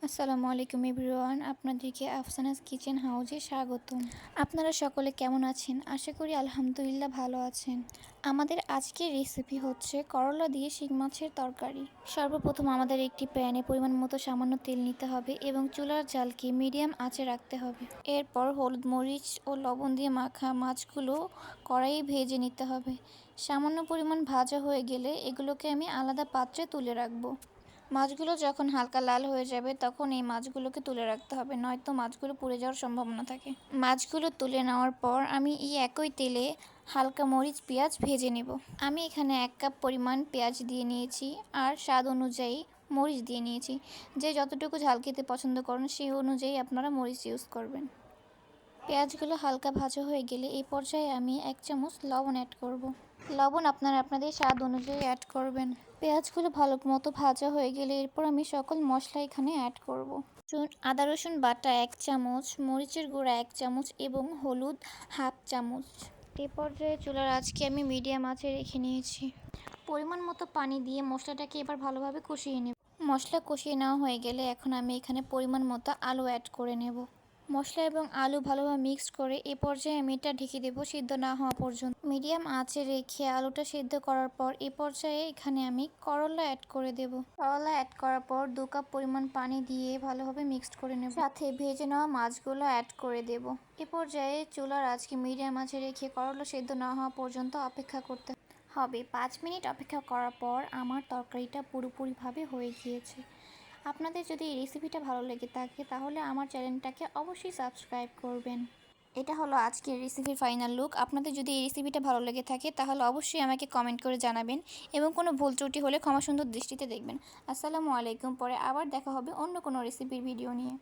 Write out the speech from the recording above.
আসসালামু আলাইকুম এভরিওয়ান, আপনাদেরকে আফসানাস কিচেন হাউজে স্বাগতম। আপনারা সকলে কেমন আছেন? আশা করি আলহামদুলিল্লাহ ভালো আছেন। আমাদের আজকের রেসিপি হচ্ছে করলা দিয়ে শিং মাছের তরকারি। সর্বপ্রথম আমাদের একটি প্যানে পরিমাণ মতো সামান্য তেল নিতে হবে এবং চুলার জালকে মিডিয়াম আঁচে রাখতে হবে। এরপর হলুদ, মরিচ ও লবণ দিয়ে মাখা মাছগুলো কড়াইয়ে ভেজে নিতে হবে। সামান্য পরিমাণ ভাজা হয়ে গেলে এগুলোকে আমি আলাদা পাত্রে তুলে রাখবো। মাছগুলো যখন হালকা লাল হয়ে যাবে তখন এই মাছগুলোকে তুলে রাখতে হবে, নয়তো মাছগুলো পুড়ে যাওয়ার সম্ভাবনা থাকে। মাছগুলো তুলে নেওয়ার পর আমি এই একই তেলে হালকা মরিচ পেঁয়াজ ভেজে নেব। আমি এখানে 1 কাপ পরিমাণ পেঁয়াজ দিয়ে নিয়েছি আর স্বাদ অনুযায়ী মরিচ দিয়ে নিয়েছি। যে যতটুকু ঝাল খেতে পছন্দ করেন সেই অনুযায়ী আপনারা মরিচ ইউজ করবেন। পেঁয়াজগুলো হালকা ভাজা হয়ে গেলে এই পর্যায়ে আমি 1 চামচ লবণ অ্যাড করব। লবণ আপনারা আপনাদের স্বাদ অনুযায়ী অ্যাড করবেন। পেঁয়াজগুলো ভালো মতো ভাজা হয়ে গেলে এরপর আমি সকল মশলা এখানে অ্যাড করব। আদা রসুন বাটা 1 চামচ, মরিচের গুঁড়া 1 চামচ এবং হলুদ 1/2 চামচ। এই পর্যায়ে চুলার আঁচকে আমি মিডিয়াম আঁচে রেখে নিয়েছি। পরিমাণ মতো পানি দিয়ে মশলাটাকে এবার ভালোভাবে কষিয়ে নেব। মশলা কষিয়ে নেওয়া হয়ে গেলে এখন আমি এখানে পরিমাণ মতো আলু অ্যাড করে নেব। মশলা এবং আলু ভালোভাবে মিক্সড করে এ পর্যায়ে আমি এটা ঢেকে দেবো সিদ্ধ না হওয়া পর্যন্ত। মিডিয়াম আঁচে রেখে আলুটা সিদ্ধ করার পর এ পর্যায়ে এখানে আমি করলা অ্যাড করে দেব। করলা অ্যাড করার পর 2 কাপ পরিমাণ পানি দিয়ে ভালোভাবে মিক্সড করে নেব। সাথে ভেজে নেওয়া মাছগুলো অ্যাড করে দেব। এ পর্যায়ে চুলার আঁচকে মিডিয়াম আঁচে রেখে করলা সিদ্ধ না হওয়া পর্যন্ত অপেক্ষা করতে হবে। 5 মিনিট অপেক্ষা করার পর আমার তরকারিটা পুরোপুরিভাবে হয়ে গিয়েছে। আপনাদের যদি এই রেসিপিটা ভালো লেগে থাকে তাহলে আমার চ্যানেলটাকে অবশ্যই সাবস্ক্রাইব করবেন। এটা হলো আজকের রেসিপির ফাইনাল লুক। আপনাদের যদি এই রেসিপিটা ভালো লেগে থাকে তাহলে অবশ্যই আমাকে কমেন্ট করে জানাবেন এবং কোনো ভুল ত্রুটি হলে ক্ষমা সুন্দর দৃষ্টিতে দেখবেন। আসসালামু আলাইকুম। পরে আবার দেখা হবে অন্য কোনো রেসিপির ভিডিও নিয়ে।